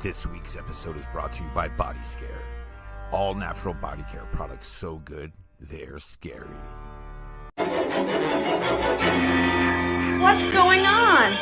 This week's episode is brought to you by Body Scare. All natural body care products so good, they're scary. What's going on?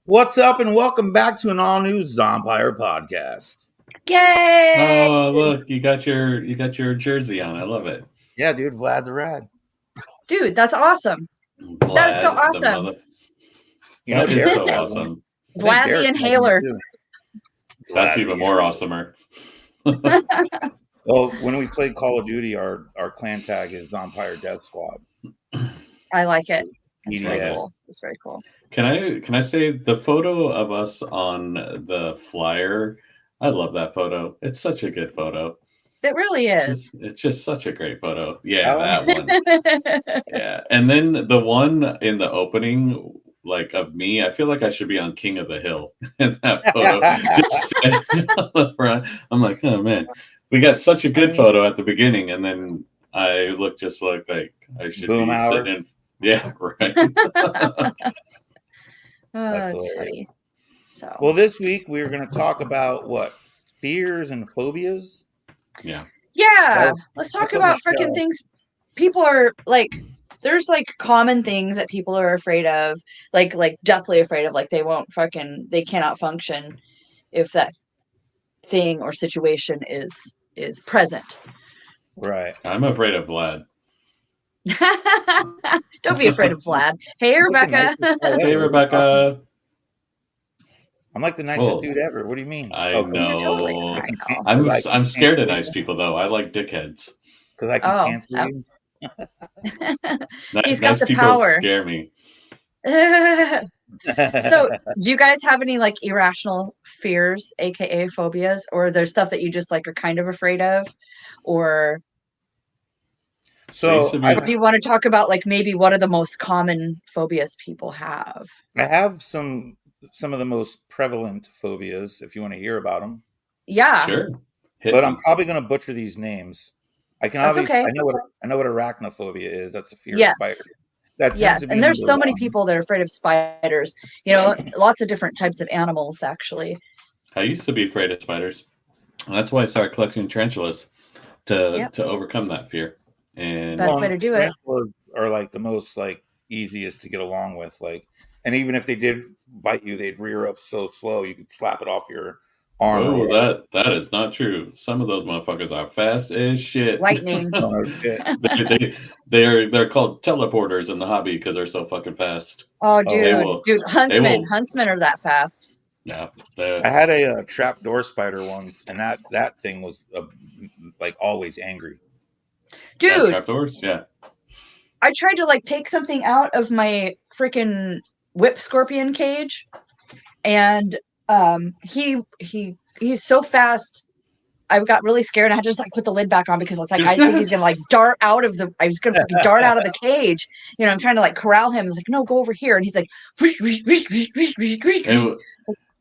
What's up, and welcome back to an all-new Zompire podcast. Yay! Oh, look, you got your jersey on. I love it. Yeah, dude, Vlad's rad. Dude, that's awesome. That is so awesome. That is so awesome. Vlad the Inhaler. That's even more awesomer. Well, when we play Call of Duty, our clan tag is Zompire Death Squad. I like it. It's very cool. It's very cool. Can I say the photo of us on the flyer? I love that photo. It's such a good photo. It really is. It's just such a great photo. Yeah, that one. Yeah, and then the one in the opening, like of me, I feel like I should be on King of the Hill in that photo. I'm like, oh man, we got such a good photo at the beginning, and then I look just like I should be sitting in. Yeah, right. That's funny. So, well, this week we're going to talk about what fears and phobias. Yeah. Let's talk about freaking things people are like. There's like common things that people are afraid of, like deathly afraid of, like they cannot function if that thing or situation is present. Right. I'm afraid of Vlad. Don't be afraid of Vlad. Hey, Rebecca. Hey, Rebecca. I'm like the nicest dude ever. What do you mean? I know. I'm scared of nice people, though. I like dickheads. Because I can cancel you. He's got the power. Scare me. So, do you guys have any like irrational fears, aka phobias, or there's stuff that you just like are kind of afraid of, or? So, do you want to talk about like maybe what are the most common phobias people have? I have some of the most prevalent phobias, if you want to hear about them. Yeah, sure. But I'm probably going to butcher these names. I can obviously okay. I know what arachnophobia is. That's a fear of spiders. Yes, and there's so many people that are afraid of spiders. You know, lots of different types of animals, actually. I used to be afraid of spiders. That's why I started collecting tarantulas to overcome that fear. And best way to do it. Are like the most like easiest to get along with. Like, and even if they did bite you, they'd rear up so slow you could slap it off your arm. Oh, that is not true. Some of those motherfuckers are fast as shit. Lightning. They're called teleporters in the hobby because they're so fucking fast. Oh, dude, huntsmen are that fast. Yeah, I had a trapdoor spider once, and that thing was like always angry. Dude, trapdoors, yeah. I tried to like take something out of my freaking whip scorpion cage, and he's so fast. I got really scared. And I had to just like put the lid back on because I was like, I think he's gonna like dart out of the. I was gonna fucking dart out of the cage. You know, I'm trying to like corral him. I was like, no, go over here, and he's like.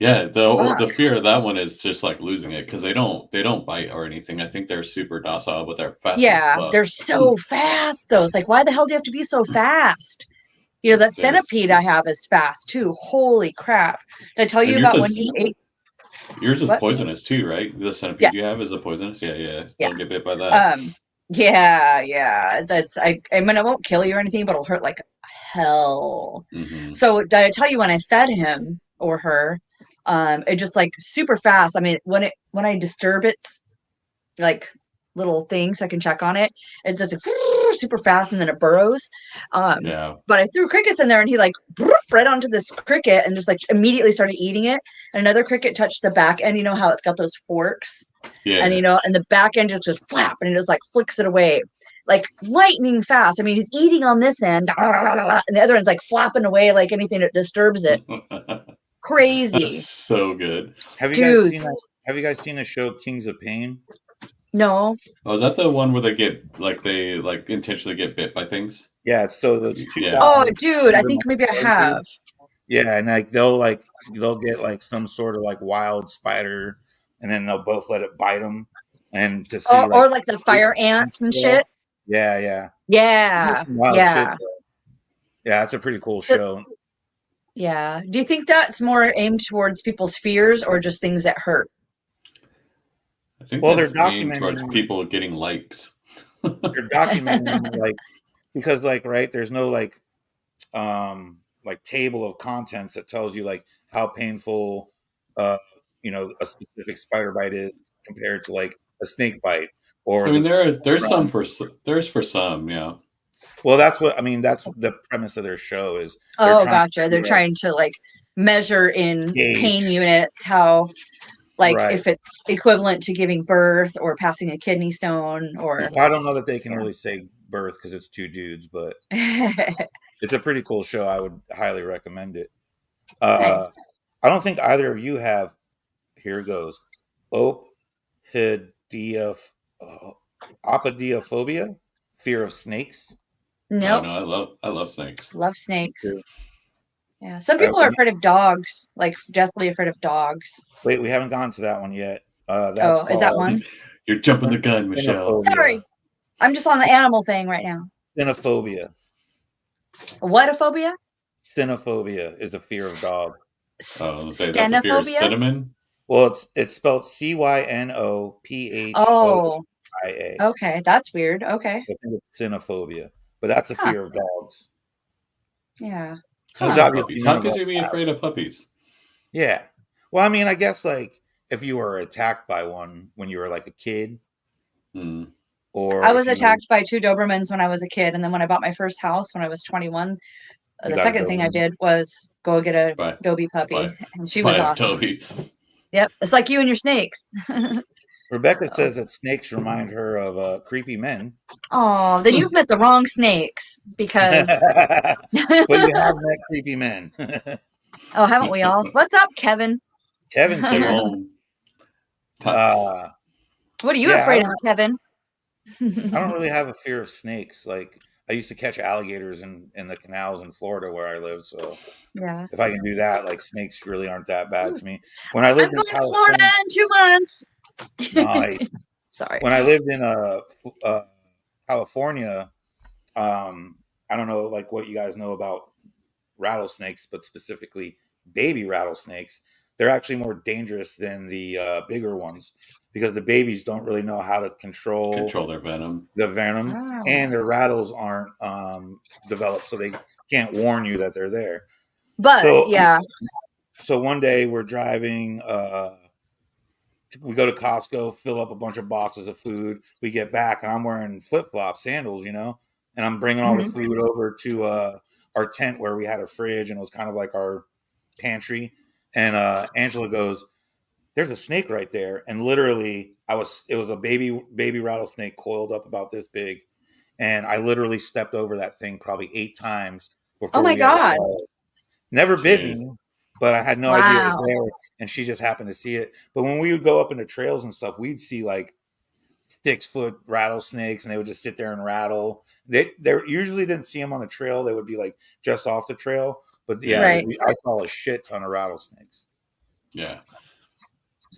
Yeah, the fear of that one is just like losing it because they don't bite or anything. I think they're super docile, but they're fast. Yeah, they're so fast though. It's like, why the hell do you have to be so fast? You know, that centipede I have is fast too. Holy crap! Did I tell you about when he ate? Yours is poisonous too, right? The centipede you have is a poisonous. Yeah. Don't get bit by that. Yeah. I mean, it won't kill you or anything, but it'll hurt like hell. Mm-hmm. So did I tell you when I fed him or her? It just like super fast. I mean, when I disturb its like little thing so I can check on it, it's just like super fast and then it burrows. But I threw crickets in there and he like right onto this cricket and just like immediately started eating it. And another cricket touched the back end. You know how it's got those forks? Yeah. And you know, and the back end just flap and it just like flicks it away. Like lightning fast. I mean, he's eating on this end and the other end's like flapping away like anything that disturbs it. Crazy. That's so good. Have you guys seen the show Kings of Pain? No. Oh, is that the one where they intentionally get bit by things? Yeah, so those two Yeah. Oh, guys dude, I live in, think like, maybe I a desert. have. Yeah, and they'll get like some sort of like wild spider, and then they'll both let it bite them, and to see like Or like the fire ants and shit. yeah, yeah, Yeah. wild shit. Yeah. Yeah, it's a pretty cool So- show. yeah. Do you think that's more aimed towards people's fears or just things that hurt? I think Well, they're that's aimed towards documenting people getting likes. they're documenting like because like right there's no like table of contents that tells you like how painful uh a specific spider bite is compared to like a snake bite or I mean, the there's for some, yeah. well that's what I mean that's the premise of their show is they're Oh, trying gotcha. They're to like trying to like measure in pain gauge units how like right. if it's equivalent to giving birth or passing a kidney stone or Well, I don't know that they can yeah. really say birth because it's two dudes, but it's a pretty cool show. I would highly recommend it. Nice. I don't think either of you have. Here it goes. Opidia, uh, Opidiophobia, fear of snakes. Oh Nope. no, I love snakes. Love Me snakes. too. Yeah. Some people are When afraid of dogs, like deathly afraid of dogs. wait, we haven't gotten to that one yet. That's Oh, is that called one? You're jumping the gun, Michelle. cynophobia. Sorry. I'm just on the animal thing right now. Cynophobia. What a phobia? Cynophobia is a fear of dogs. Oh, say that's a fear of Stenophobia? cinnamon. Well, it's spelled Cynophphia. Oh, I okay. That's weird. Okay. think it's cynophobia, but that's a Huh. fear of dogs, Yeah. I which Huh. love obviously puppies. none How of could us you be have. afraid of puppies? Yeah. Well, I mean, I guess like if you were attacked by one when you were like a kid, Hmm. or I if was you were attacked by two Dobermans when I was a kid, and then when I bought my first house when I was 21, you the got a second thing I Doberman. did was go get a By Dobie by puppy, and she was by awesome. Toby. Yep, it's like you and your snakes. Rebecca So, says that snakes remind her of creepy men, oh, then you've met the wrong snakes because. but you have met creepy men. Oh, haven't we all? What's up, Kevin? Kevin's here. Shalom. Ti- Uh, What are you yeah, afraid of, Kevin? I don't really have a fear of snakes. Like I used to catch alligators in the canals in Florida where I live, so Yeah. if I can do that, like snakes really aren't that bad to me. When I I'm lived in going to Florida California, in 2 months. no, Sorry. when I lived in California, I don't know like what you guys know about rattlesnakes, but specifically baby rattlesnakes. They're actually more dangerous than the bigger ones because the babies don't really know how to control Control their venom. the venom, Oh. and their rattles aren't developed, so they can't warn you that they're there. But So, yeah. so one day we're driving. We go to Costco, fill up a bunch of boxes of food. We get back, and I'm wearing flip flops, sandals, and I'm bringing all the Mhm. food over to our tent where we had a fridge, and it was kind of like our pantry. And Angela goes, "There's a snake right there," and literally, it was a baby rattlesnake coiled up about this big, and I literally stepped over that thing probably 8 times Oh before my we ever God. saw it. Never bit Jeez. me, but I had no idea it was Wow. there, and she just happened to see it. But when we would go up into trails and stuff, we'd see like 6 foot rattlesnakes, and they would just sit there and rattle. They usually didn't see them on the trail; they would be like just off the trail. But yeah, Yeah. Right. I saw a shit ton of rattlesnakes, Yeah.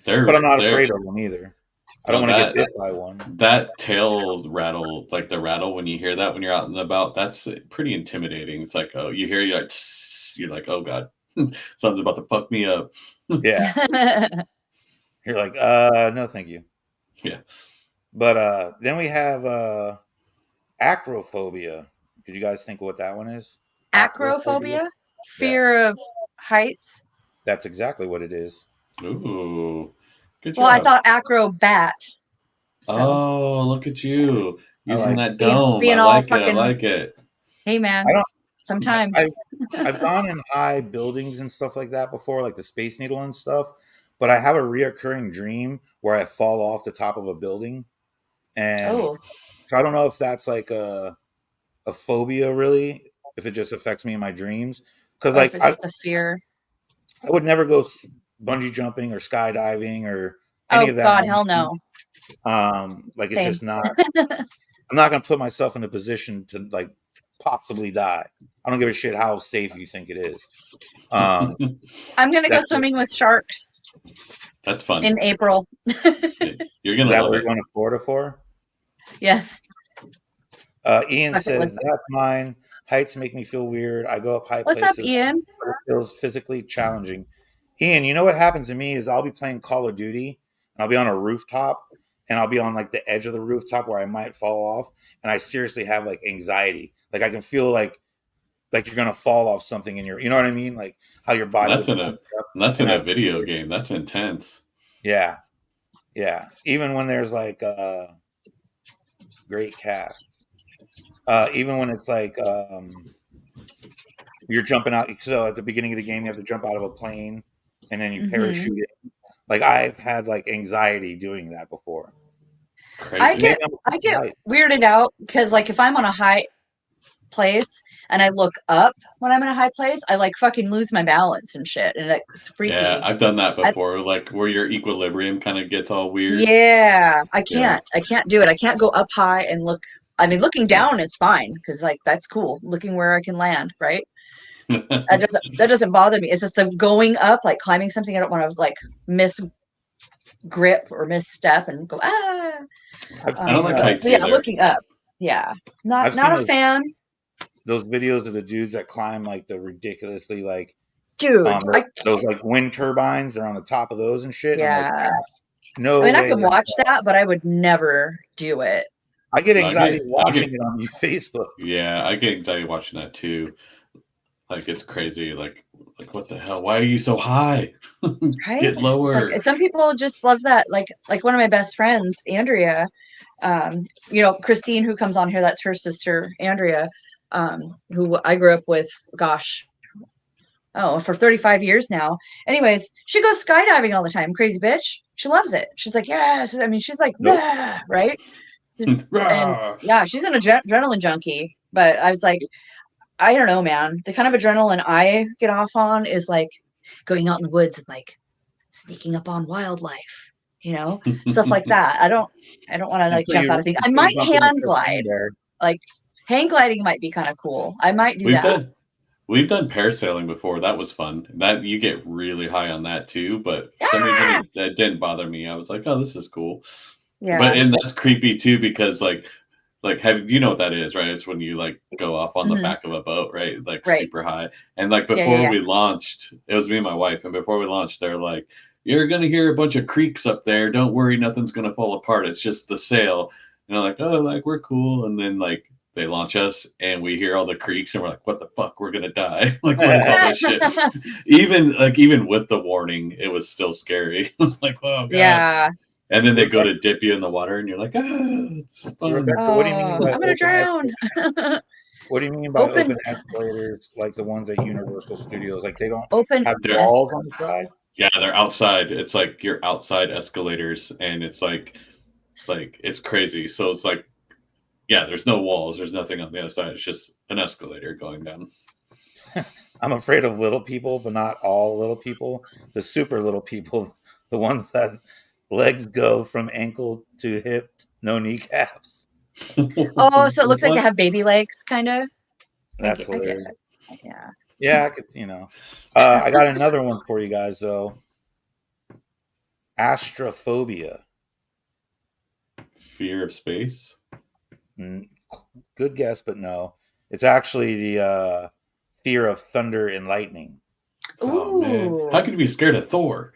but I'm not They're afraid of them either. I don't oh want to get that bit by one. that tail rattle, like the rattle when you hear that when you're out and about, that's pretty intimidating. It's like, oh, you hear you're like, you're like, oh god, something's about to fuck me up. Yeah, you're like, no, thank you. Yeah. But then we have acrophobia. Did you guys think what that one is? Acrophobia. Acrophobia? Yeah, Fear of heights? that's exactly what it is. Ooh, good Well, I job. thought acrobat. So Oh, look at you I using like. that being dome. I being all like it. I fucking like it. hey I man, don't. sometimes. I I've gone in high buildings and stuff like that before, like the Space Needle and stuff. But I have a reoccurring dream where I fall off the top of a building, and Oh. so I don't know if that's like a phobia really, if it just affects me in my dreams. Because Or if like it's just a fear. I would never go bungee jumping or skydiving or any Oh of that. God, hell no. Like, it's Same. just not. I'm not gonna put myself in a position to like possibly die. I don't give a shit how safe you think it is. I'm gonna go That's swimming with sharks That's fun. in April. You're gonna that love we're it. going to Florida for. Yes. Ian Bucket says list. that's mine. Heights make me feel weird. I go up high What's up, places, Ian? but it feels physically challenging. Ian, you know what happens to me is I'll be playing Call of Duty and I'll be on a rooftop and I'll be on like the edge of the rooftop where I might fall off, and I seriously have like anxiety. Like I can feel like you're gonna fall off something in your, you know what I mean? Like how your body That's would in pump a up. that's And in a that, video game. That's intense. yeah, yeah. Even when there's like great cast, even when it's like you're jumping out. So at the beginning of the game, you have to jump out of a plane and then you Hmm. parachute in. Like I've had like anxiety doing that before. I Crazy. get Maybe I'm I get right. weirded out because like if I'm on a high place and I look up when I'm in a high place, I like fucking lose my balance and shit, and it's Yeah, freaky. I've done that I, before. Like where your equilibrium kind of gets all weird. yeah, I Yeah. can't. I can't do it. I can't go up high and look. I mean, looking Yeah. down is fine because like that's cool. Looking where I can land, right? That doesn't bother me. It's just the going up, like climbing something. I don't want to like miss grip or misstep and go I've I don't seen like heights But yeah, either. looking up. Yeah, not I've seen a fan, those videos of the dudes that climb like the ridiculously like dude. those like wind turbines. They're on the top of those and shit. And I'm like, Yeah. I no mean, I way. could watch that, but I would never do it. I get I anxiety get I watching get it on Facebook. yeah, I get anxiety watching that too. Like it's crazy. Like what the hell? Why are you so high? Right? Get It's like lower. some people just love that. Like one of my best friends, Andrea, Christine, who comes on here, that's her sister, Andrea, who I grew up with, gosh, for 35 years now. Anyways, she goes skydiving all the time. Crazy bitch. She loves it. She's like, yes. I mean, she's like, Nope. "Bah," right? And Rah! yeah, she's an adrenaline junkie. But I was like, I don't know, man. The kind of adrenaline I get off on is like going out in the woods and like sneaking up on wildlife, stuff like that. I don't want to like jump out of things. I Until you might bump into hand Christine glide. there. Like hang gliding might be kind of cool. I might do We've that. done we've done parasailing before. That was fun. That you get really high on that too, but for some reason Ah! it didn't bother me. I was like, oh, this is cool. But Yeah. and that's creepy too because like have you know what that is, right? It's when you like go off on the Hmm. back of a boat, right? Like Right. super high. And like Yeah. Yeah. before Yeah. we launched, it was me and my wife, and before we launched, they're like, you're gonna hear a bunch of creaks up there. Don't worry, nothing's gonna fall apart. It's just the sail. And I'm like, oh, like we're cool. And then like they launch us and we hear all the creaks and we're like, what the fuck? We're gonna die. Like, what is all this shit? Even with the warning, it was still scary. I was like, oh god. Yeah. And then they go Rebecca, to dip you in the water and you're like, it's fun. Rebecca, what do you mean Oh, by I'm gonna open drown. What do you mean by Open, open escalators like the ones at Universal Studios? Like they don't open have They're S. walls on the side? Yeah, they're outside. It's like you're outside escalators, and it's like it's crazy. So it's like, yeah, there's no walls. There's nothing on the other side. It's just an escalator going down. I'm afraid of little people, but not all little people. The super little people, the ones that legs go from ankle to hip, no kneecaps. Oh, so it looks like they What? have baby legs, kind of. That's I get hilarious. it. Yeah. Yeah, I could, I got another one for you guys though. Astrophobia. Fear of space? Good guess, but no. It's actually the fear of thunder and lightning. Oh man, Ooh. how could you be scared of Thor?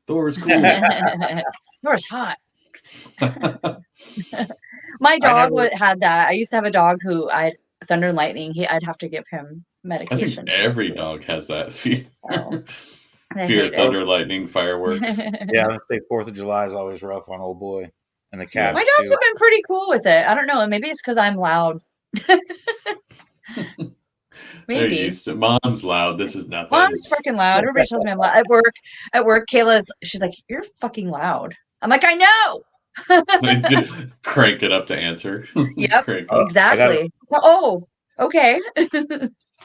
Thor is cool. Yours hot. My I dog never. had that. I used to have a dog who thunder and lightning. I'd have to give him I medication think to get every through it. dog has that fear. Oh, I Fear hate of it. thunder, lightning, fireworks. Yeah, let's say 4th of July is always rough on old boy and the Yeah. My cats dogs too. have been pretty cool with it. I don't know. Maybe it's because I'm loud. They're Maybe. used to Mom's loud. This is nothing. Mom's freaking loud. Everybody tells me I'm loud. At work, she's like, "You're fucking loud." I'm like, "I know." They just crank it up to answer. Yep, Crank it. I got it. exactly. So, okay.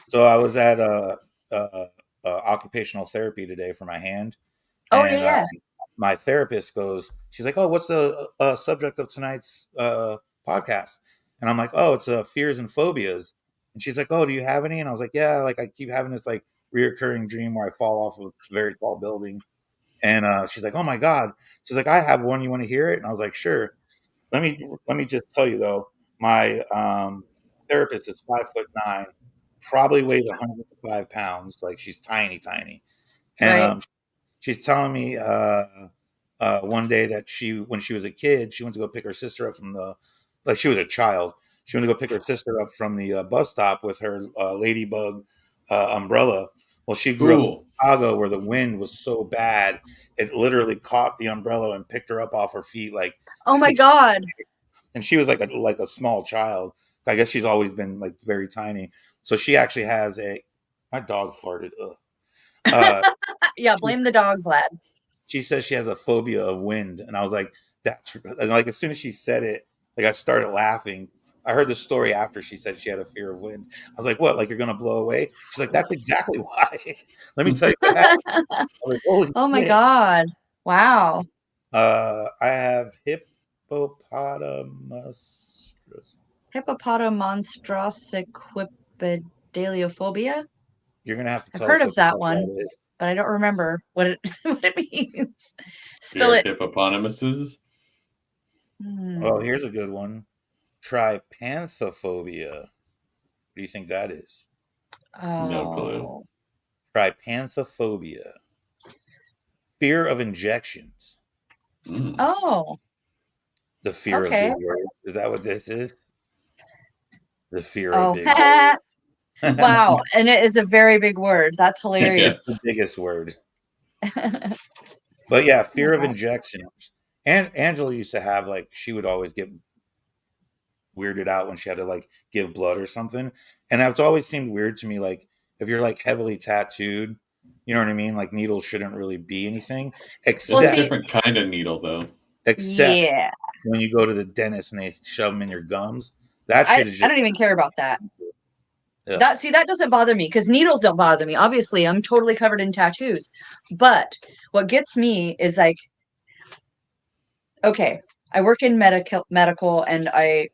So I was at occupational therapy today for my hand, Oh yeah, and yeah. my therapist goes, she's like, "Oh, what's the subject of tonight's podcast?" And I'm like, "Oh, it's fears and phobias." And she's like, "Oh, do you have any?" And I was like, "Yeah, like I keep having this like reoccurring dream where I fall off of a very tall building." And she's like, "Oh my god!" She's like, "I have one. You want to hear it?" And I was like, "Sure." Let me just tell you though, my therapist is 5'9", probably weighs 105 pounds. Like she's tiny, tiny, and Right. she's telling me one day that when she was a kid, she went to go pick her sister up from like she was a child. She went to go pick her sister up from the bus stop with her ladybug umbrella. Well, she grew up in Cool. Chicago where the wind was so bad, it literally caught the umbrella and picked her up off her feet like Oh my 6. God. And she was like a small child. I guess she's always been like very tiny. So she actually has my dog farted. Ugh. Uh, Yeah, she, blame the dog, Vlad. she says she has a phobia of wind, and I was like, that's and like as soon as she said it, like I started laughing. I heard the story after she said she had a fear of wind. I was like, what? Like you're gonna blow away? She's like, that's exactly why. Let me tell you what happened. I was like, holy Oh my shit. God. Wow. I have hippopotamus. Hippopotamonstrosiquipedaliophobia. You're gonna have to I've tell heard us of what the that fuck that one, is. but I don't remember what it what it means. Fear Spill of it. hippopotamuses. Oh, Hmm. here's a good one. Trypanthophobia. What do you think that is? No clue. Oh. Trypanthophobia. Fear of injections. Mm. Oh. The fear of Okay. big words. Is that what this is? The fear of Oh. big words. Wow. And it is a very big word. That's Yeah. It's hilarious. the biggest word. Oh But yeah, my fear of God. injections. And Angela used to have like she would always get weirded out when she had to like give blood or something. And that's always seemed weird to me. Like if you're like heavily tattooed, you know what I mean? Like needles shouldn't really be anything, It's Well, a see, except different kind of needle, though. except yeah. when you go to the dentist and they shove them in your gums. That I shit is I just don't even care about that. ugh. That doesn't bother me because needles don't bother me. Obviously, I'm totally covered in tattoos. But what gets me is like, okay, I work in medical and I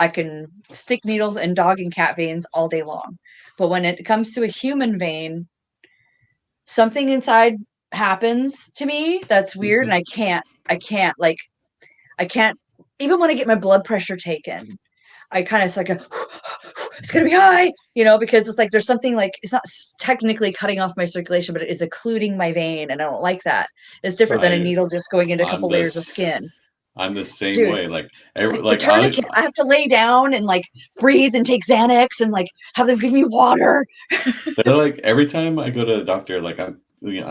can stick needles in dog and cat veins all day long. But when it comes to a human vein, something inside happens to me that's weird and I can't even when I get my blood pressure taken. I kind of like it's gonna be high, because it's like there's something like it's not technically cutting off my circulation, but it is occluding my vein, and I don't like that. It's different than a I needle just going into a I'm couple layers of skin, I'm the same dude. way. Like Like the like tourniquet, I have to lay down and like breathe and take Xanax and like have them give me water. they're like every time I go to the doctor, like I'm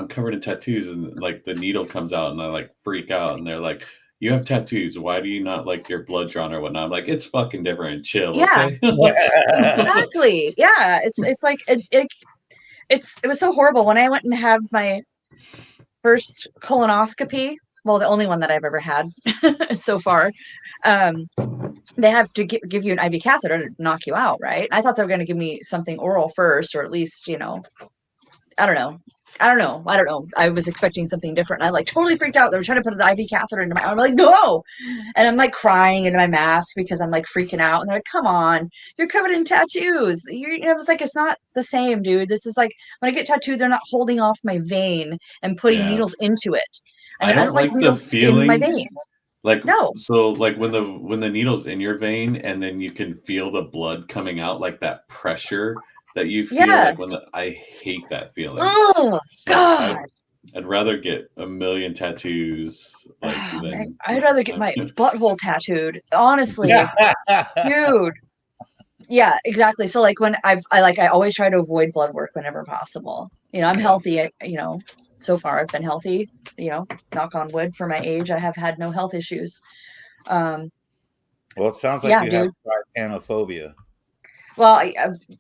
covered in tattoos, and like the needle comes out, and I like freak out, and they're like, "You have tattoos. Why do you not like your blood drawn or whatnot?" I'm like, "It's fucking different. Chill, Yeah, okay." exactly. Yeah, it's like it was so horrible when I went and had my first colonoscopy. Well, the only one that I've ever had so far. Um, they have to give you an IV catheter to knock you out, right? I thought they were going to give me something oral first, or at least, I don't know. I don't know. I was expecting something different. And I like totally freaked out. They were trying to put an IV catheter into my arm. I'm like, no. And I'm like crying into my mask because I'm like freaking out. And they're like, come on, you're covered in tattoos. I was like, it's not the same, dude. This is like when I get tattooed, they're not holding off my vein and putting Yeah, needles into it. I I don't don't like like the needles in my feeling. veins. Like No. so, like when the needle's in your vein, and then you can feel the blood coming out, like that pressure that you feel, Yeah. like I hate that feeling. Oh, It's like God. I'd rather get a million tattoos, like Oh, man, than I'd rather get my butthole tattooed, honestly, dude. Yeah, exactly. So like when I always try to avoid blood work whenever possible. I'm yeah. healthy. So far I've been healthy. Knock on wood for my age. I have had no health issues. Um, Well, it sounds like yeah, you have dude. trypanophobia. Well,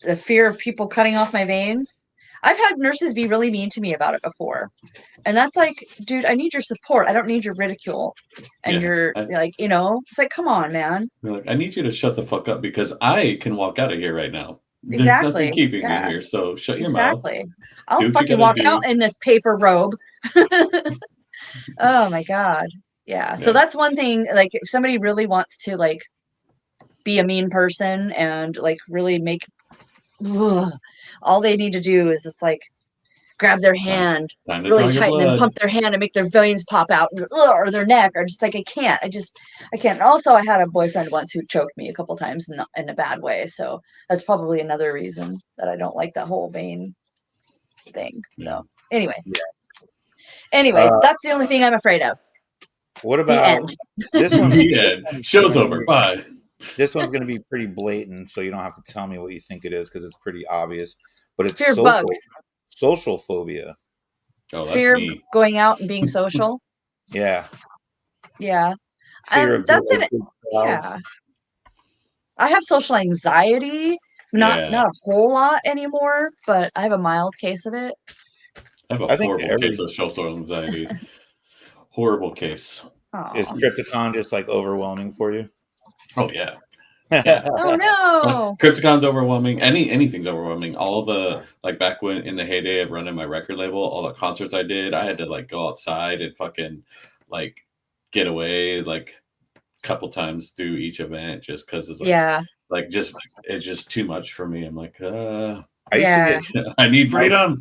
the fear of people cutting off my veins. I've had nurses be really mean to me about it before. And that's like, dude, I need your support. I don't need your ridicule. And Yeah, you're like, it's like, come on, man. I need you to shut the fuck up because I can walk out of here right now. There's nothing Exactly. keeping me Yeah, here, so shut your mouth. exactly. I'll Do what you fucking gotta walk out do. in this paper robe. Oh my God. Yeah. So that's one thing, like if somebody really wants to like be a mean person and like really make ugh, all they need to do is just like grab their hand Time to really draw your tight and then blood. pump their hand and make their veins pop out or their neck or just like I can't. I can't. And also I had a boyfriend once who choked me a couple times in a bad way. So that's probably another reason that I don't like that whole vein thing. So anyway. Yeah. Anyways, that's the only thing I'm afraid of. What The about end. this one? The end. Show's over. Bye. This one's going to be pretty blatant, so you don't have to tell me what you think it is because it's pretty obvious. But it's Fear of bugs. social phobia. Oh, that's Fear of me. going out and being social. Yeah. Yeah. Fear of That's big it. crowds. Yeah. I have social anxiety. Not a whole lot anymore, but I have a mild case of it. I have a horrible case of social anxiety. Horrible case. Aww. Is Crypticon just like overwhelming for you? Oh yeah. Yeah. Oh no. Crypticon's overwhelming. Anything's overwhelming. All the like back when in the heyday of running my record label, all the concerts I did, I had to like go outside and fucking like get away like a couple times through each event just because it's like it's just too much for me. I'm like, I used to get I need freedom.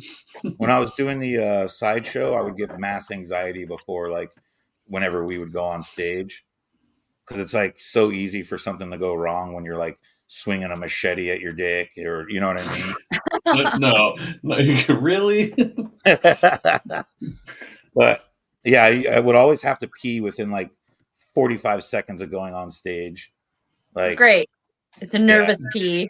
When I was doing the sideshow, I would get mass anxiety before like whenever we would go on stage. Because it's like so easy for something to go wrong when you're like swinging a machete at your dick, or you know what I mean. No, really. But yeah, I would always have to pee within like 45 seconds of going on stage. Like great, it's a nervous pee.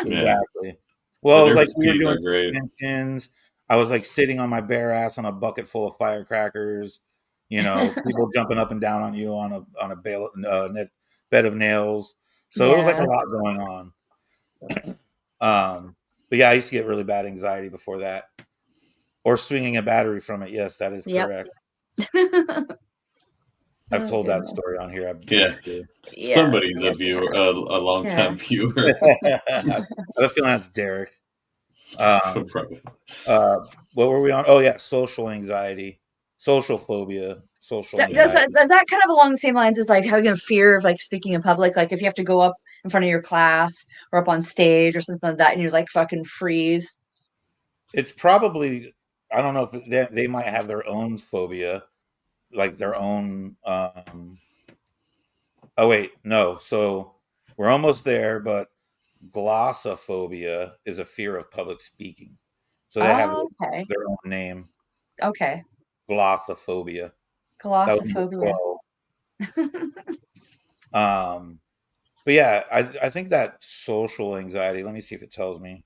Exactly. Well, like we were doing conventions. I was like sitting on my bare ass on a bucket full of firecrackers. You know, people jumping up and down on you on a bed of nails. So it was like a lot going on. But yeah, I used to get really bad anxiety before that, or swinging a battery from it. Yes, that is correct. I've told that story on here. Somebody's a viewer, a long-time viewer. I have a feeling that's Derek. What were we on? Oh yeah, social anxiety, social phobia, social anxiety. Is that kind of along the same lines as like having a fear of like speaking in public? Like if you have to go up in front of your class or up on stage or something like that, and you're like fucking freeze. It's probably, I don't know if they might have their own phobia, like their own. Oh wait, no. So we're almost there, but glossophobia is a fear of public speaking. So they have their own name. Okay. Glossophobia. Glossophobia. But yeah, I think that social anxiety. Let me see if it tells me.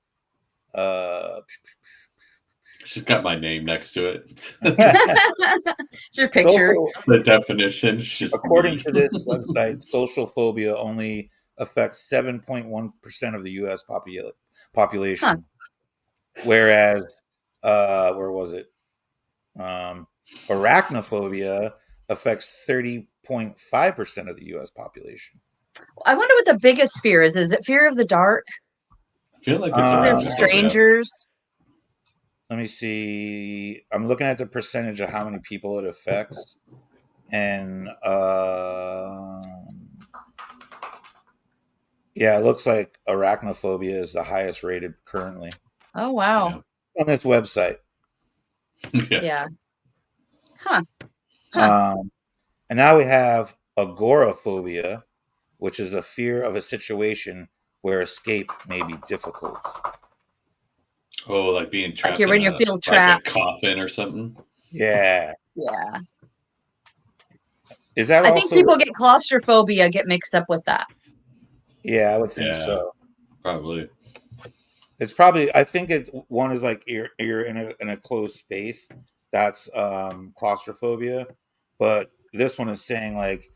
She's got my name next to it. It's your picture. The definition. According to this website, social phobia only affects 7.1% of the U.S. population, whereas where was it? Arachnophobia affects 30.5% of the U.S. population. I wonder what the biggest fear is. Is it fear of the dark? I feel like it's fear of strangers. Let me see. I'm looking at the percentage of how many people it affects, and yeah, it looks like arachnophobia is the highest rated currently. Oh wow! On this website. Yeah. Huh. And now we have agoraphobia, which is a fear of a situation where escape may be difficult. Oh, like being trapped when you feel trapped, like a coffin or something. Yeah. Yeah. Is that? I think people get claustrophobia get mixed up with that. Yeah, I would think so. Probably. It's probably. I think one is like you're in a closed space. That's claustrophobia, but this one is saying like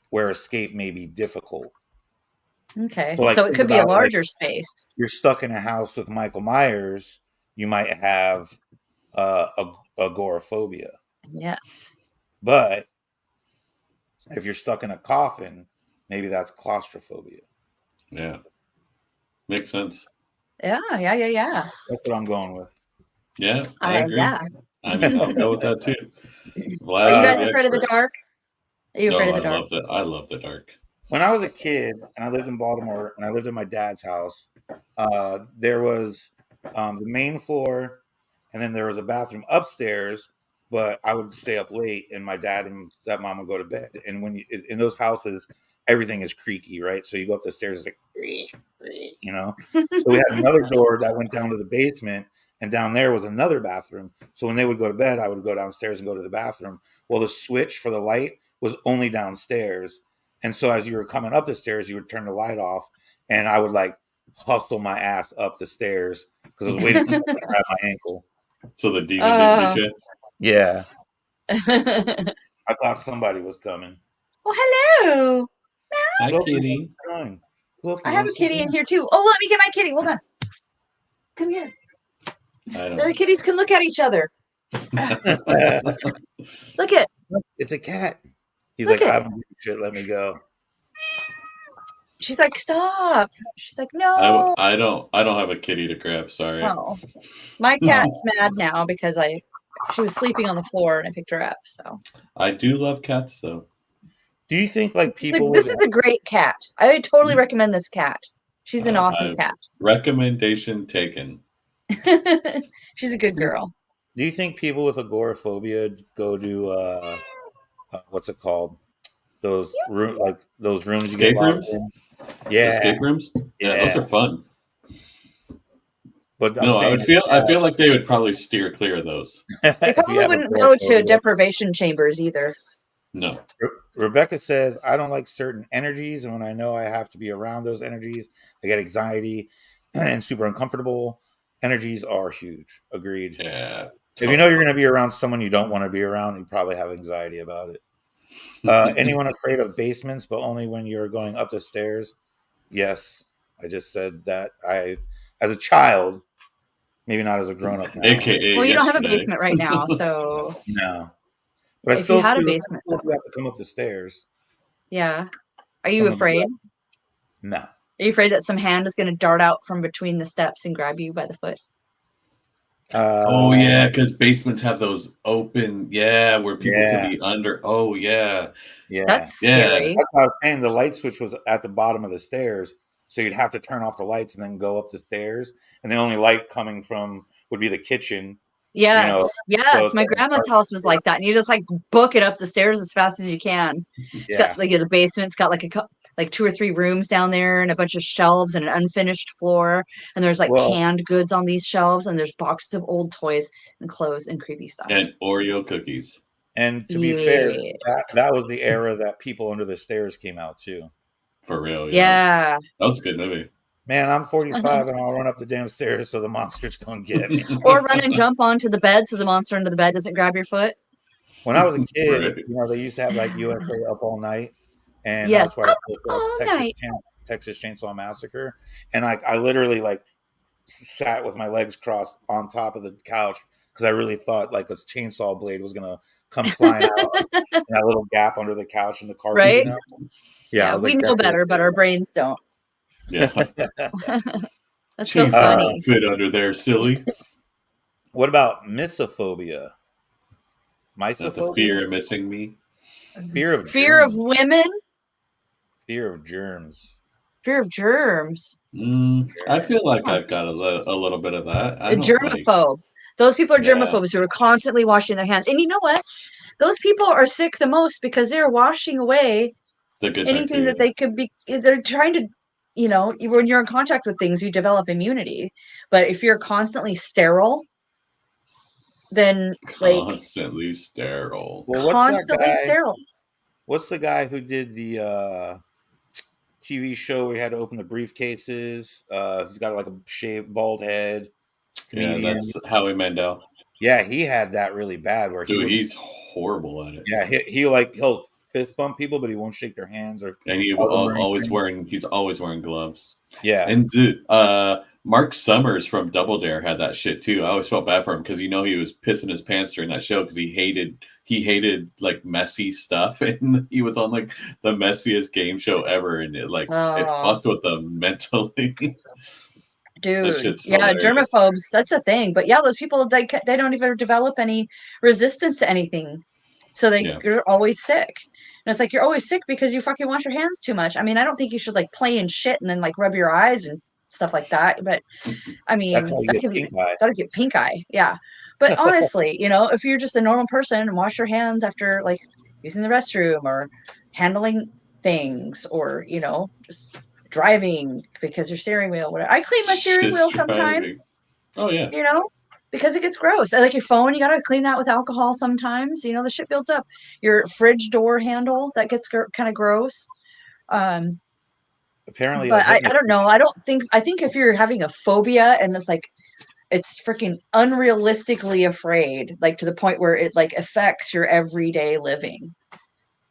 where escape may be difficult. Okay, so it could be a larger space. You're stuck in a house with Michael Myers. You might have agoraphobia. Yes. But if you're stuck in a coffin, maybe that's claustrophobia. Yeah. Makes sense. Yeah. That's what I'm going with. Yeah, I agree. I mean, I'll go with that too. Are you Vlad, guys the afraid of the expert. dark? Are you afraid No, of the dark? I love the dark. When I was a kid and I lived in Baltimore and I lived in my dad's house, there was the main floor, and then there was a bathroom upstairs. But I would stay up late, and my dad and stepmom would go to bed. And when in those houses, everything is creaky, right? So you go up the stairs, it's like, you know. So we had another door that went down to the basement, and down there was another bathroom. So when they would go to bed, I would go downstairs and go to the bathroom. Well, the switch for the light was only downstairs. And so as you were coming up the stairs, you would turn the light off, and I would like hustle my ass up the stairs because I was waiting for someone to grab my ankle. So the demon didn't get you? Yeah, Well, I thought somebody was coming. hello. Hi, Look, kitty. what's going? Look, I you have want a some kitty in lunch? here too. Oh, let me get my kitty. Hold on. Come here. I The don't. kitties can look at each other. Look at. It's a cat. He's Look like, I at. don't give a shit. Let me go. She's like, stop. She's like, no. I don't have a kitty to grab. Sorry. Oh, my cat's mad now because she was sleeping on the floor and I picked her up. So I do love cats though. Do you think like she's like, people this with is a great cat. I would totally recommend this cat. She's an awesome cat. Recommendation taken. She's a good girl. do you think people with agoraphobia go to what's it called? Those those rooms you get Escape locked rooms? in? Yeah, Escape rooms? Yeah, those yeah. are fun. But I'm No, saying I feel like they would probably steer clear of those. They if you probably have wouldn't go to agoraphobia. deprivation chambers either. No. Rebecca says, I don't like certain energies, and when I know I have to be around those energies, I get anxiety and super uncomfortable. Energies are huge. Agreed. Yeah. If you know you're going to be around someone you don't want to be around, you probably have anxiety about it. Anyone afraid of basements, but only when you're going up the stairs? Yes. I just said that as a child, maybe not as a grown up now. AKA Well, you don't have a yesterday. basement right now, so No. But I if you still had a feel basement, you though. have to come up the stairs. Yeah. Are you Someone do afraid? that. No. Are you afraid that some hand is going to dart out from between the steps and grab you by the foot? Oh yeah, because basements have those open, where people Yeah. could be under. Oh yeah. Yeah. That's Yeah. scary. That's what I was saying. The light switch was at the bottom of the stairs, so you'd have to turn off the lights and then go up the stairs. And the only light coming from would be the kitchen. Yes. So Yes. My it's grandma's house was like that. And you just like book it up the stairs as fast as you can. It's yeah. got like the basement's got like 2 or 3 rooms down there and a bunch of shelves and an unfinished floor. And there's like Well, canned goods on these shelves and there's boxes of old toys and clothes and creepy stuff. And Oreo cookies. and to be fair, Yeah. that was the era that People Under the Stairs came out too. For real, Yeah. That was a good movie. Man, I'm 45 and I'll run up the damn stairs so the monsters don't get me. Or run and jump onto the bed so the monster under the bed doesn't grab your foot. When I was a kid, Right. they used to have like USA Up All Night, and Yes. that's why I Up looked all up night. Texas Chainsaw Massacre, and I literally like sat with my legs crossed on top of the couch because I really thought like a chainsaw blade was gonna come flying out in that little gap under the couch and the carpet. Right? Yeah, I Yeah, was we like, know better, but our brains don't. Yeah. That's so Chainsaw funny. fit under there, silly. What about misophobia? Not the Misophobia? fear of missing me. Fear of Fear of germs. women? Fear of germs. Fear of germs. I feel like I've got a little bit of that. A germaphobe. Those people are germaphobes who are constantly washing their hands. And you know what? Those people are sick the most because they're washing away the good anything bacteria. that they could be. They're trying to, when you're in contact with things, you develop immunity. But if you're constantly sterile, then like Constantly sterile. Well, constantly sterile. What's the guy who did the TV show where he had to open the briefcases? He's got like a shaved bald head. Comedian. Yeah, that's Howie Mandel. Yeah, he had that really bad. Where he's horrible at it. Yeah, he'll fist bump people, but he won't shake their hands or. And he's always wearing gloves. Yeah, and dude, Mark Summers from Double Dare had that shit too. I always felt bad for him because he was pissing his pants during that show because he hated like messy stuff, and he was on like the messiest game show ever, and it fucked with them mentally. That Dude, shit's yeah, hilarious. germaphobes, that's a thing. But yeah, those people, they don't even develop any resistance to anything. So Yeah. you're always sick. And it's like, you're always sick because you fucking wash your hands too much. I mean, I don't think you should like play in shit and then like rub your eyes and stuff like that. But I That's mean, how you get pink eye. that'll get pink eye. Yeah. But honestly, if you're just a normal person and wash your hands after like using the restroom or handling things or, just driving because your steering wheel, whatever. I clean my steering wheel Just driving. sometimes, Oh yeah. you know, because it gets gross. Like your phone, you got to clean that with alcohol sometimes. The shit builds up. Your fridge door handle, that gets kind of gross. Um, Apparently, a but I don't know. hypnotist. I think if you're having a phobia and it's freaking unrealistically afraid, like to the point where it like affects your everyday living.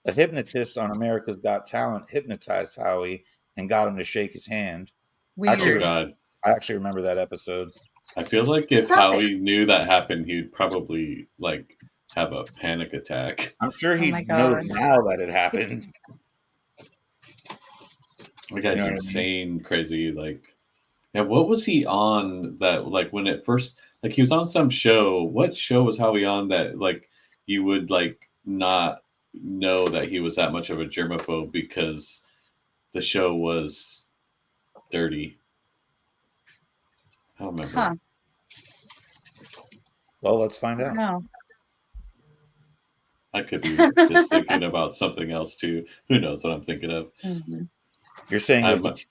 A hypnotist on America's Got Talent hypnotized Howie and got him to shake his hand. Oh Weird. God. I actually remember that episode. I feel like if Stop it. Howie knew that happened, he'd probably like have a panic attack. I'm sure Oh he my knows God. now that it happened. The guy's You know what I mean? insane, crazy. Like, yeah, what was he on that? Like when it first, like he was on some show. What show was Howie on that? Like you would like not know that he was that much of a germaphobe because the show was dirty. I don't remember. Huh. Well, let's find I don't out. know. I could be just thinking about something else too. Who knows what I'm thinking of? Mm-hmm. You're saying I'm that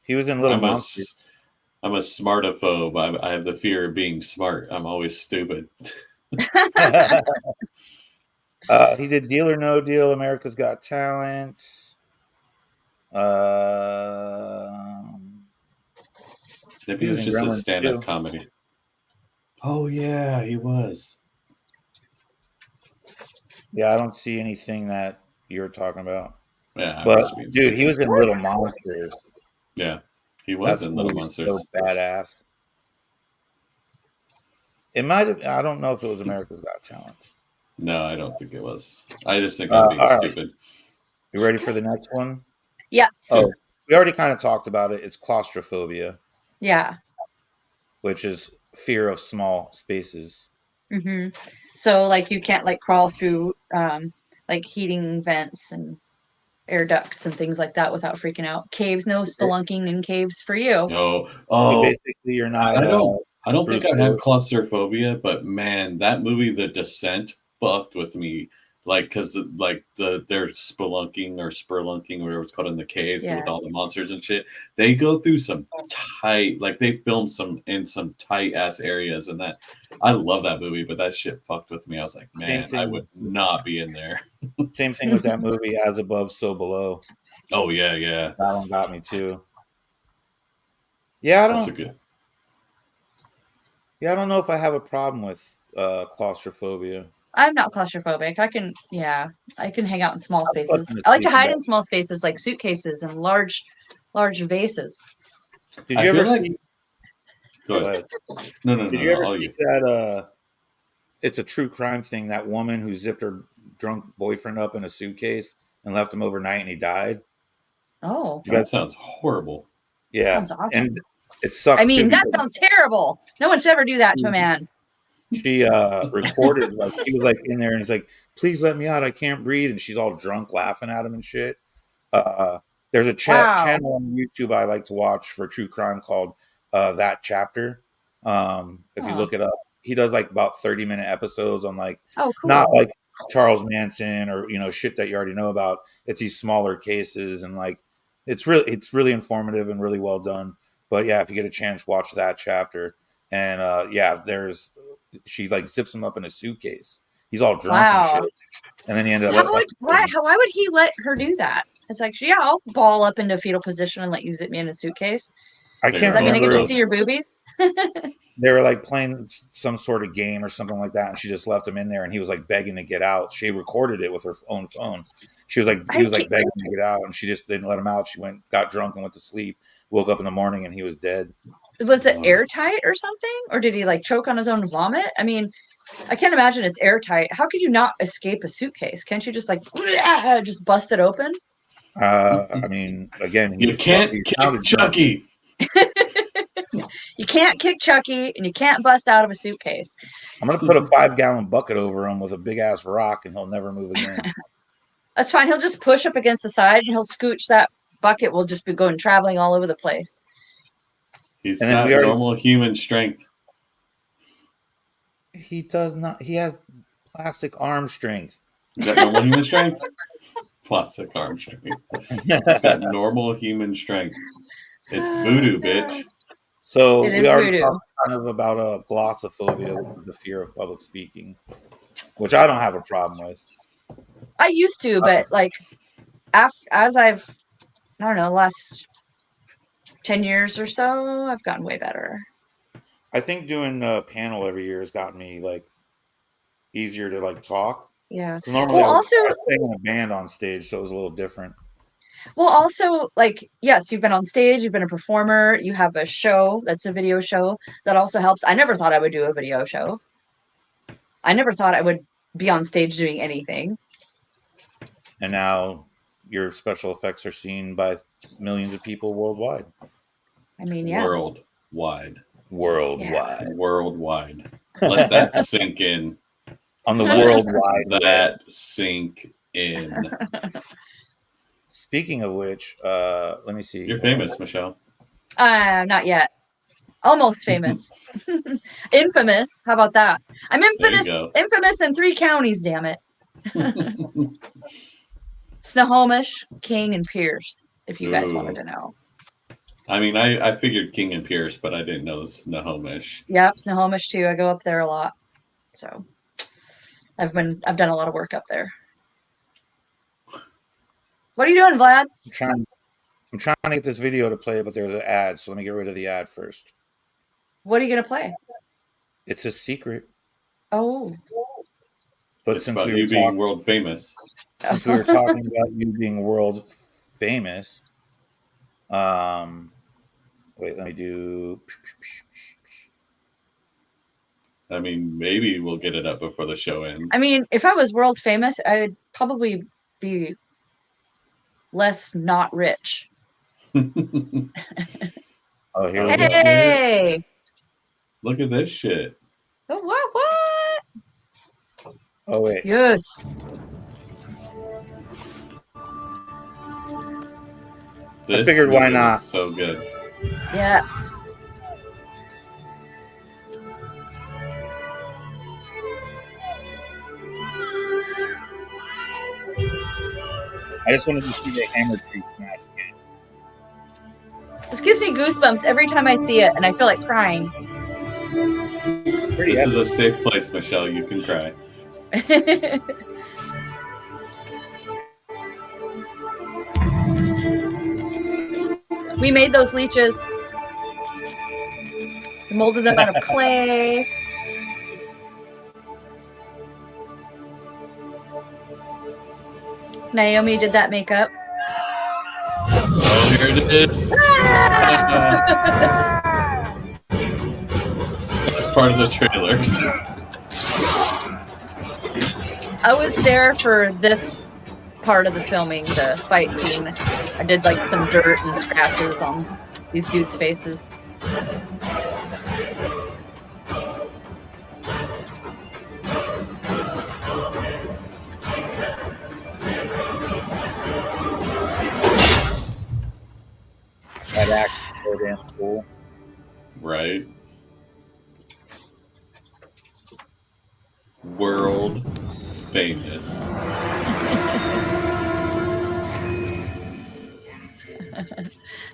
he was in Little I'm a Monsters. I'm a smartophobe. I have the fear of being smart. I'm always stupid. He did Deal or No Deal, America's Got Talent. Maybe He it was was in just a Gremlins stand-up too. comedy. Oh yeah, he was. Yeah, I don't see anything that you're talking about. Yeah, I'm But just being dude, he stupid. was in Little Monsters. Yeah, he was That's in Little movie's so Monsters. badass. It might have. I don't know if it was America's Got Talent. No, I don't think it was. I just think I'm being All right, stupid. you ready for the next one? Yes. Oh, we already kind of talked about it. It's claustrophobia, Yeah. which is fear of small spaces. Mm-hmm. So like you can't like crawl through like heating vents and air ducts and things like that without freaking out. Caves, no spelunking in caves for you. No. So Oh, basically, you're not I don't think Bruce I have Willis. claustrophobia, but man, that movie, The Descent, fucked with me. Like, cause like they're spelunking or spurlunking, whatever it's called in the caves Yeah. with all the monsters and shit. They go through some tight, like they film some in some tight ass areas, and that I love that movie, but that shit fucked with me. I was like, Same man, I thing. would not be in there. Same thing with that movie, As Above, So Below. Oh yeah, yeah, That one got me too. Yeah, that's a good. I don't know if I have a problem with claustrophobia. I'm not claustrophobic. I can hang out in small I slept spaces. in a I like to sleeping hide bag. in small spaces like suitcases and large vases. Did I you ever feel like. see? Go Go ahead. ahead. No, no, Did no, you no. ever All see you. that? It's a true crime thing. That woman who zipped her drunk boyfriend up in a suitcase and left him overnight, and he died. Oh, You That guys, sounds horrible. yeah, sounds awesome. and it I sucks too mean, that because sounds terrible. No one should ever do that to a man. she recorded, like he was like in there and he's like, "Please let me out, I can't breathe," and she's all drunk laughing at him and shit. Uh, there's a Wow. channel on YouTube I like to watch for true crime called That Chapter. If you Huh. look it up, he does like about 30-minute episodes on like Oh, not cool. like Charles Manson or shit that you already know about. It's these smaller cases and like it's really informative and really well done. But yeah, if you get a chance, watch That Chapter. And yeah, she like zips him up in a suitcase. He's all drunk and Wow. shit. And then he ended How up would why would he let her do that? It's like, yeah, I'll ball up into fetal position and let you zip me in a suitcase. I They Is can't were that gonna both get you to remember. see drunk. your boobies? They were like playing some sort of game or something like that, and she just left him in there, and he was like begging to get out. She recorded it with her own phone. He I was like can't, begging to get out, and she just didn't let him out. She got drunk and went to sleep. Woke up in the morning, and he was dead. was it Oh, airtight or something? Or did he like choke on his own vomit? I mean, I can't imagine it's airtight. How could you not escape a suitcase? Can't you just like just bust it open? I mean, again, you he can't kick sounded drunk. Chucky. You can't kick Chucky, and you can't bust out of a suitcase. I'm gonna put a 5-gallon bucket over him with a big ass rock, and he'll never move again. That's fine. He'll just push up against the side, and he'll scooch. That bucket will just be going traveling all over the place. He's got normal human strength. He does not. He has plastic arm strength. Is that normal human strength? Plastic arm strength. He's got normal human strength. It's voodoo, bitch. So we already talked kind of about glossophobia, which is the fear of public speaking, which I don't have a problem with. I used to, but like as I've, I don't know, last 10 years or so, I've gotten way better. I think doing a panel every year has gotten me like easier to like talk. Yeah. Normally, I was singing in a band on stage, so it was a little different. Well, also, like, yes, you've been on stage, you've been a performer, you have a show that's a video show that also helps. I never thought I would do a video show. I never thought I would be on stage doing anything. And now your special effects are seen by millions of people worldwide. I mean, yeah. Worldwide. Yeah. Worldwide. Let that sink in. On the worldwide. That sink in. Speaking of which, let me see. You're famous, Michelle. Not yet. Almost famous. Infamous. How about that? I'm infamous in 3 counties, damn it. Snohomish, King, and Pierce, if you guys wanted to know. I mean, I figured King and Pierce, but I didn't know Snohomish. Yep, Snohomish too. I go up there a lot. So I've done a lot of work up there. What are you doing, Vlad? I'm trying to get this video to play, but there's an ad, so let me get rid of the ad first. What are you gonna play? It's a secret. Oh. But it's about you being world famous. Since we were talking about you being world famous, wait, let me do. I mean, maybe we'll get it up before the show ends. I mean, if I was world famous, I would probably be less not rich. Oh, here we go. Hey! Look at this shit. Oh, what? Oh, wait. Yes. I figured why not? So good. Yes. I just wanted to see the hammer tree smash again. This gives me goosebumps every time I see it, and I feel like crying. This is a safe place, Michelle. You can cry. We made those leeches. We molded them out of clay. Naomi did that makeup. Oh, here it is. That's part of the trailer. I was there for this part of the filming, the fight scene. I did like some dirt and scratches on these dudes' faces. That actually so damn cool. Right. World famous.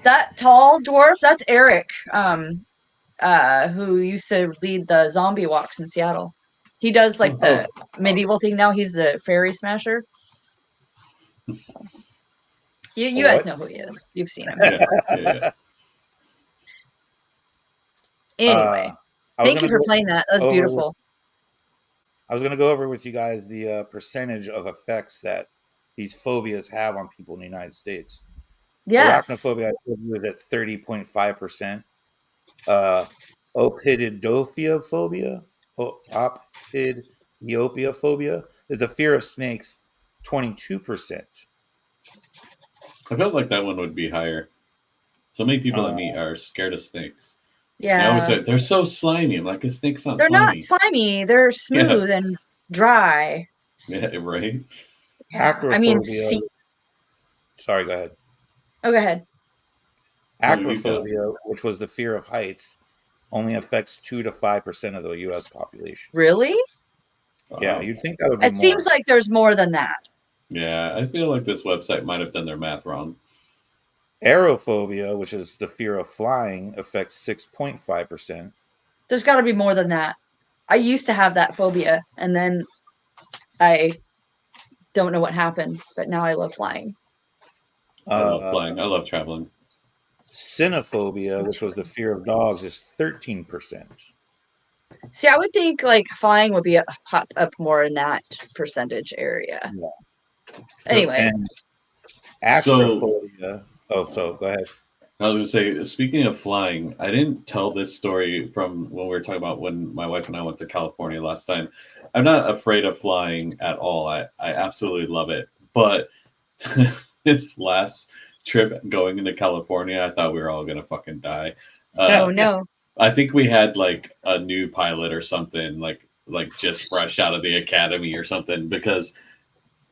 That tall dwarf, that's Eric, who used to lead the zombie walks in Seattle. He does like the medieval thing now. He's a fairy smasher. You guys know who he is. You've seen him. Yeah. Anyway, thank you for playing that. That was beautiful. I was going to go over with you guys the percentage of effects that these phobias have on people in the United States. Yes. Arachnophobia, I told you, is at 30.5%. Ophidiophilia phobia is a fear of snakes, 22%. I felt like that one would be higher. So many people like me are scared of snakes. I always Yeah. say they're so slimy. I'm like, a snake's not They're not slimy. slimy. They're Yeah, smooth and dry. yeah, right. Yeah. I mean, Acrophobia. Sorry, go ahead. oh, go ahead. No, you go. Acrophobia, which was the fear of heights, only affects 2 to 5% of the U.S. population. Really? Yeah, Wow. you'd think that would be It seems more. like there's more than that. Yeah, I feel like this website might have done their math wrong. Aerophobia, which is the fear of flying, affects 6.5%. There's got to be more than that. I used to have that phobia, and then I don't know what happened, but now I love flying. I love Uh, flying. I love traveling. Cynophobia, which was the fear of dogs, is 13%. See, I would think like flying would be up more in that percentage area. Yeah. Anyways, And So astrophobia. Oh, so go ahead. I was going to say, speaking of flying, I didn't tell this story from when we were talking about when my wife and I went to California last time. I'm not afraid of flying at all. I absolutely love it. But this last trip going into California, I thought we were all going to fucking die. oh Uh, no. I think we had like a new pilot or something, like just fresh out of the academy or something, because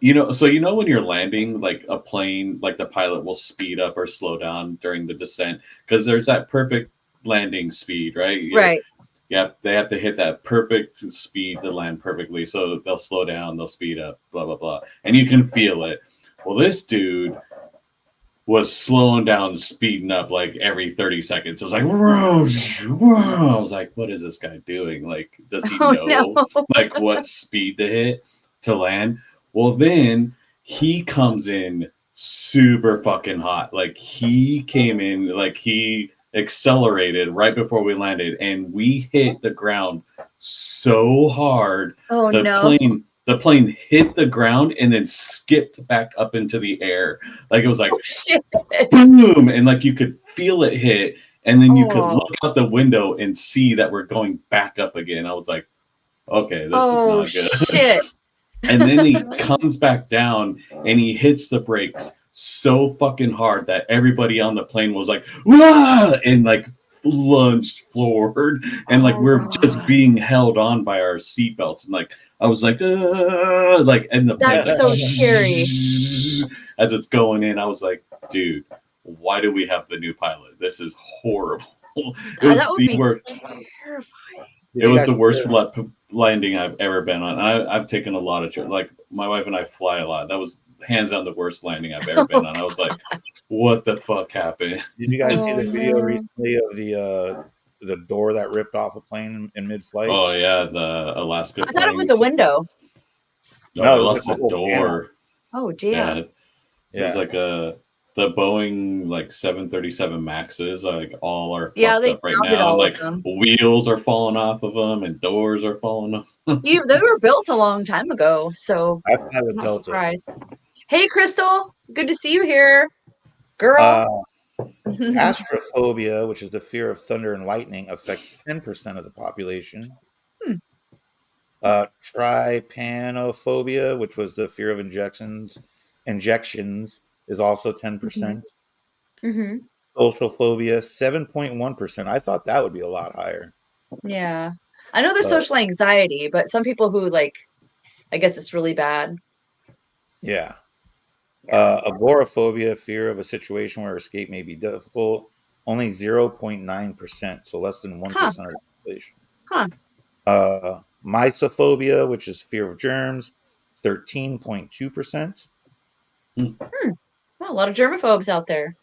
when you're landing like a plane, like the pilot will speed up or slow down during the descent because there's that perfect landing speed, right? Right. They have to hit that perfect speed to land perfectly. So they'll slow down, they'll speed up, blah blah blah, and you can feel it. Well, this dude was slowing down, speeding up like every 30 seconds. It was like, whoosh, whoosh. I was like, what is this guy doing? Like, does he Oh no. know like what speed to hit to land? Well, then he comes in super fucking hot. Like he came in, like he accelerated right before we landed, and we hit the ground so hard. Oh The no. plane hit the ground and then skipped back up into the air. Like it was like Oh shit. boom, and like you could feel it hit, and then you could Oh. look out the window and see that we're going back up again. I was like, okay, this is Oh not good. shit. And then he comes back down and he hits the brakes so fucking hard that everybody on the plane was like, "Wah!" and like lunged forward, and like Oh we're just god. being held on by our seatbelts, and like I was like, and the plane's That's like so scary. as it's going in. I was like, dude, why do we have the new pilot? This is horrible. It That was would the be worst. terrifying. Did It you was guys the worst hear? landing I've ever been on. I've taken a lot of trips. Like my wife and I fly a lot. That was hands down the worst landing I've ever been Oh, on. I was like, what the fuck happened? Did you guys see oh the video no. recently of the door that ripped off a plane in mid-flight? Oh yeah, the Alaska I thought it was plane. a window. No, No, they it was like lost a a whole panel. door. Oh Yeah, damn. it was Yeah. like the Boeing like 737 Maxes. Like all are Yeah, fucked they up right grounded now. all of Like them. wheels are falling off of them and doors are falling off. They were built a long time ago, so I fly I'm with not Delta. surprised. Hey Crystal, good to see you here. Girl. Uh, Astrophobia, which is the fear of thunder and lightning, affects 10% of the population. Hmm. Trypanophobia, which was the fear of injections, is also hmm 10%. hmm Social phobia, 7.1%. I thought that would be a lot higher. Yeah. I know there's But social anxiety, but some people who like, I guess it's really bad. yeah. Yeah. Agoraphobia, fear of a situation where escape may be difficult, only 0.9%, so less than Huh. 1% of the population. Huh. Mysophobia, which is fear of germs, 13.2%. Hmm. Well, a lot of germaphobes out there.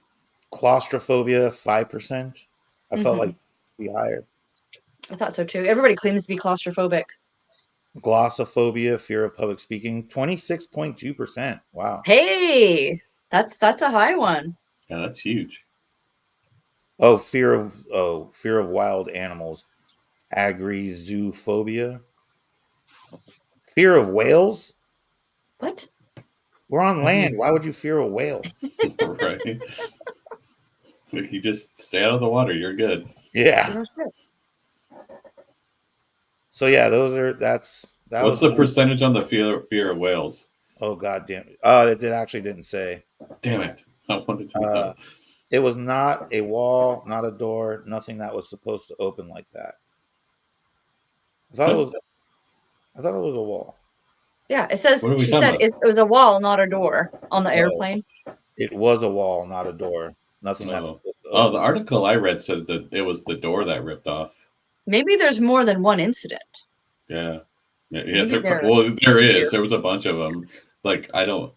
Claustrophobia, 5%. I felt like hmm it would be higher. I thought so too. Everybody claims to be claustrophobic. Glossophobia, fear of public speaking, 26.2%. Wow. Hey, that's a high one. Yeah, that's huge. Fear of wild animals, agrizoophobia. Fear of whales? What? We're on land. Why would you fear a whale? Right. If you just stay out of the water, you're good. Yeah. No shit. So yeah, that What's was the one. percentage on the fear of whales? Oh god damn it. It actually didn't say. Damn it! I wanted to Uh know. It was not a wall, not a door, nothing that was supposed to open like that. I thought it was. I thought it was a wall. Yeah, it says, What are we she talking said about? it was a wall, not a door on the No, airplane. it was a wall, not a door. Nothing that's Oh, supposed to oh, the open. article I read said that it was the door that ripped off. Maybe there's more than one incident. Yeah, yeah. Maybe they're Well, there here. is. There was a bunch of them. Like I don't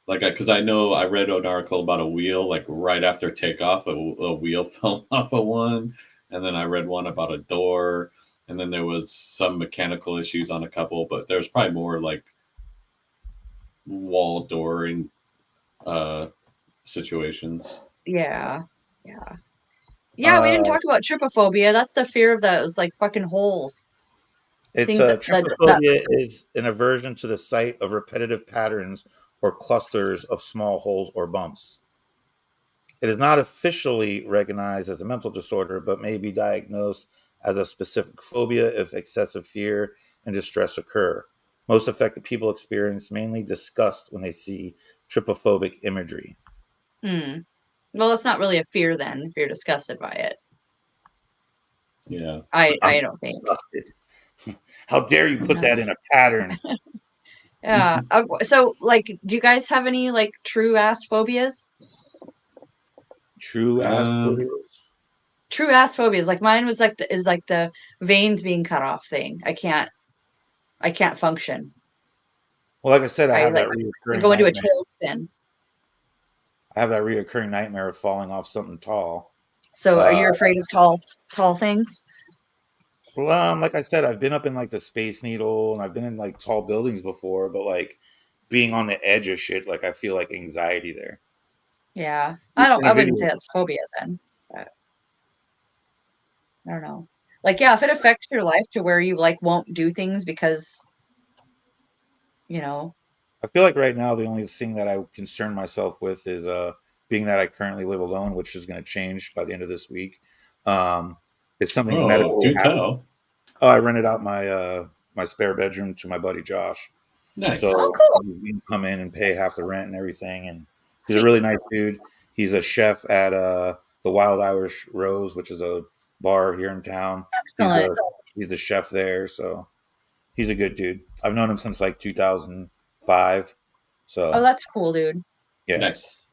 like because I know I read an article about a wheel. Like right after takeoff, a wheel fell off of one, and then I read one about a door, and then there was some mechanical issues on a couple. But there's probably more like wall dooring situations. Yeah. Yeah. Yeah, we didn't talk about trypophobia. That's the fear of those like fucking holes. It's Things that trypophobia is an aversion to the sight of repetitive patterns or clusters of small holes or bumps. It is not officially recognized as a mental disorder, but may be diagnosed as a specific phobia if excessive fear and distress occur. Most affected people experience mainly disgust when they see trypophobic imagery. hmm. Well, it's not really a fear then if you're disgusted by it. Yeah. I I'm don't think. disgusted. How dare you put No. that in a pattern? Yeah. So like do you guys have any like true ass phobias? True ass Um. phobias. True ass phobias. Like mine was like the veins being cut off thing. I can't function. Well, like I said, I like I reoccurring go into a nightmare. tailspin. I have that reoccurring nightmare of falling off something tall. So are Uh, you afraid of tall things? well, like I said, I've been up in like the Space Needle, and I've been in like tall buildings before, but like being on the edge of shit, like I feel like anxiety there. Yeah. In I a wouldn't video, say that's phobia then. But I don't know. Like yeah, if it affects your life to where you like won't do things because, you know, I feel like right now the only thing that I concern myself with is being that I currently live alone, which is going to change by the end of this week. Um, if something Oh, medical do happens, tell. oh, I rented out my spare bedroom to my buddy Josh. oh Nice. So cool. you can come in and pay half the rent and everything. And he's a Sweet. really nice dude. He's a chef at the Wild Irish Rose, which is a bar here in town. He's Excellent. the he's the chef there, so he's a good dude. I've known him since like 2005. Oh, So that's cool, dude. yeah. Nice.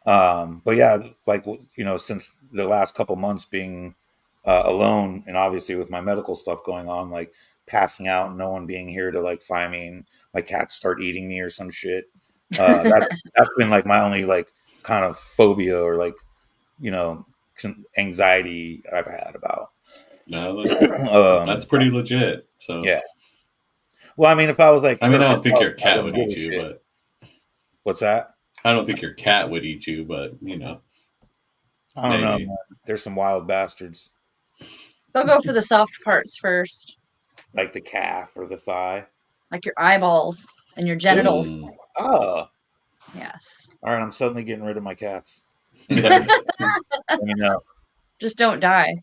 But yeah, like since the last couple months being alone, and obviously with my medical stuff going on, like passing out and no one being here to like find me, and my cats start eating me or some shit. That's been like my only like kind of phobia or like you know anxiety I've had about. No, that's um, pretty legit. So, yeah. Well, I mean, if I was like I mean, I don't perfect think health, your I cat wouldn't would give eat a you, shit. but What's that? I don't think your cat would eat you, but I don't know, maybe. man. There's some wild bastards They'll go for the soft parts first, like the calf or the thigh. like your eyeballs and your genitals. Mm. Oh, Yes. all right. I'm suddenly getting rid of my cats. Anybody? Let me know. Just don't die.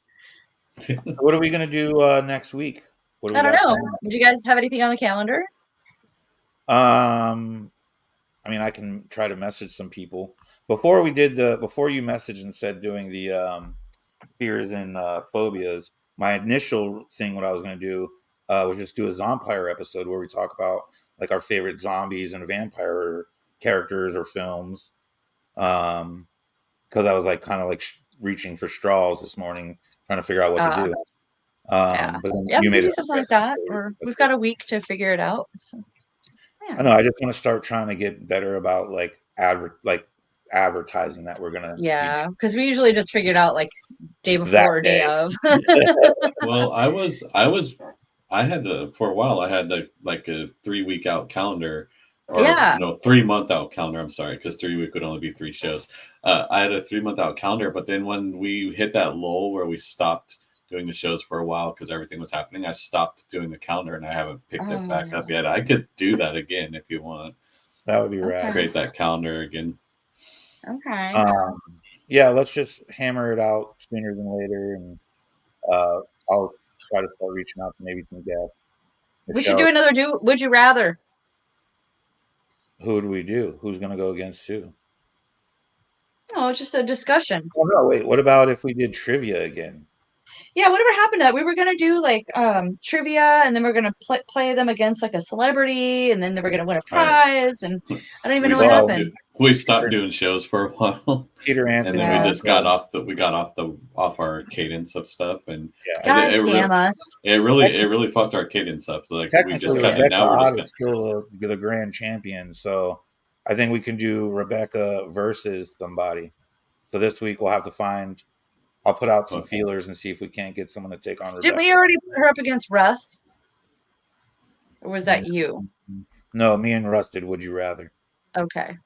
So what are we gonna do next week? What do we I don't got know. planned? Do you guys have anything on the calendar? Um, I mean, I can try to message some people. Before you messaged and said doing the fears and phobias, my initial thing, what I was gonna do, was just do a zombie episode where we talk about like our favorite zombies and vampire characters or films. Um, because I was like kind of like reaching for straws this morning, trying to figure out what to Uh, do. yeah. But then Yeah, you we could made a do something like that. suggestion. Or we've got a week to figure it out. So I yeah. know. I just want to start trying to get better about like advertising that we're gonna be Yeah. Because we usually just figure it out like day that before or day day. of. Well, I had for a while. I had like a 3 week out calendar, or Yeah. no, 3 month out calendar. I'm sorry, because 3 week would only be 3 shows. I had a 3 month out calendar, but then when we hit that lull where we stopped doing the shows for a while because everything was happening, I stopped doing the calendar, and I haven't picked it back up Oh, yet. I could do that again if you want. That would be okay. rad. Create that calendar again. Okay. Um, yeah, let's just hammer it out sooner than later, and uh, I'll try to start reaching out to maybe some guests. We should do Michelle, another would you rather? who do we do? Who's gonna go against who? Oh, it's just a discussion. Oh no, wait. What about if we did trivia again? Yeah, whatever happened to that? We were gonna do like trivia, and then we're gonna play them against like a celebrity, and then they were gonna win a All right. prize, and I don't even We know what Well, stopped. happened. We stopped doing shows for a while, Peter and then Anthony. we Yeah. just got off off our cadence of stuff, and Yeah. God damn us. it really fucked our cadence up. Like we just Technically, got, and Rebecca now we're just Ott gonna. is still the grand champion. So I think we can do Rebecca versus somebody. So this week we'll have to find. I'll put out some feelers and see if we can't get someone to take on Did Rebecca. we already put her up against Russ? Or was that you? No, me and Russ did Would You Rather. Okay.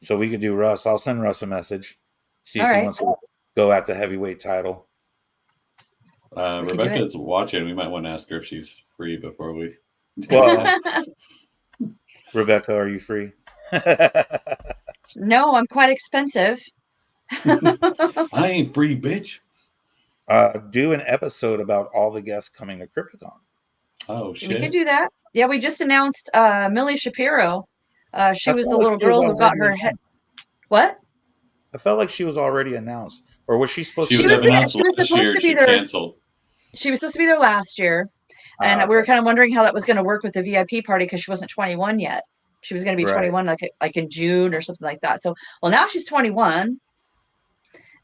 So we could do Russ. I'll send Russ a message. See if All he right. wants to go at the heavyweight title. We can do Rebecca it. is watching. We might want to ask her if she's free before we. Well, Rebecca, are you free? No, I'm quite expensive. I ain't free, bitch. Do an episode about all the guests coming to Crypticon. Oh We shit. could do that. Yeah, we just announced Millie Shapiro. She I was the felt like little she was girl who got already her head. announced. What? I felt like she was already announced, or was she supposed She to? She was announced she was last supposed year. to be She there. canceled. She was supposed to be there last year, and we were kind of wondering how that was going to work with the VIP party because she wasn't 21 yet. She was going to be Right. 21 like in June or something like that. So, well, now she's 21,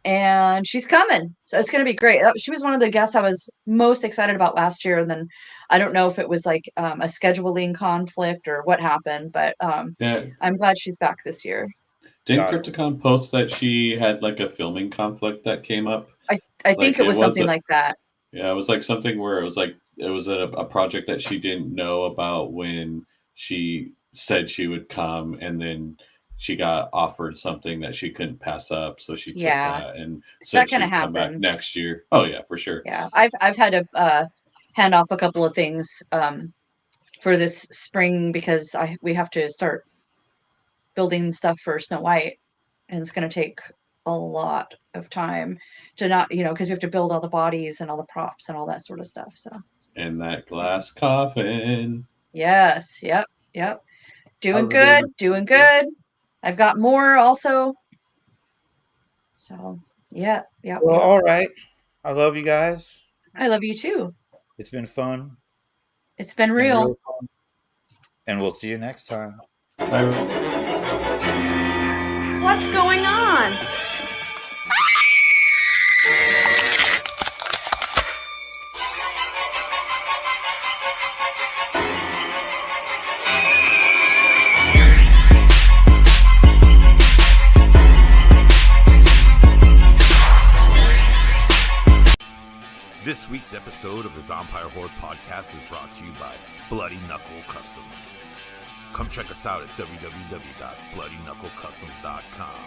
and she's coming. So it's going to be great. She was one of the guests I was most excited about last year, and then I don't know if it was like a scheduling conflict or what happened, but Yeah. I'm glad she's back this year. Didn't Got it. Crypticon post that she had like a filming conflict that came up? I think Like, it was something wasn't- like that. Yeah, it was like something where it was a project that she didn't know about when she said she would come, and then she got offered something that she couldn't pass up, so she took Yeah. that and said That kinda she'd come back happens. next year. Oh yeah, for sure. Yeah, I've had to hand off a couple of things for this spring because we have to start building stuff for Snow White, and it's going to take a lot of time to not, because we have to build all the bodies and all the props and all that sort of stuff. So And that glass coffin. yes, yep. Doing How's good, doing good. I've got more also. So yeah. Well, all right. I love you guys. I love you too. It's been fun. It's been Been real. real fun. And we'll see you next time. What's going on? This week's episode of the Zompire Horde podcast is brought to you by Bloody Knuckle Customs. Come check us out at www.bloodyknucklecustoms.com.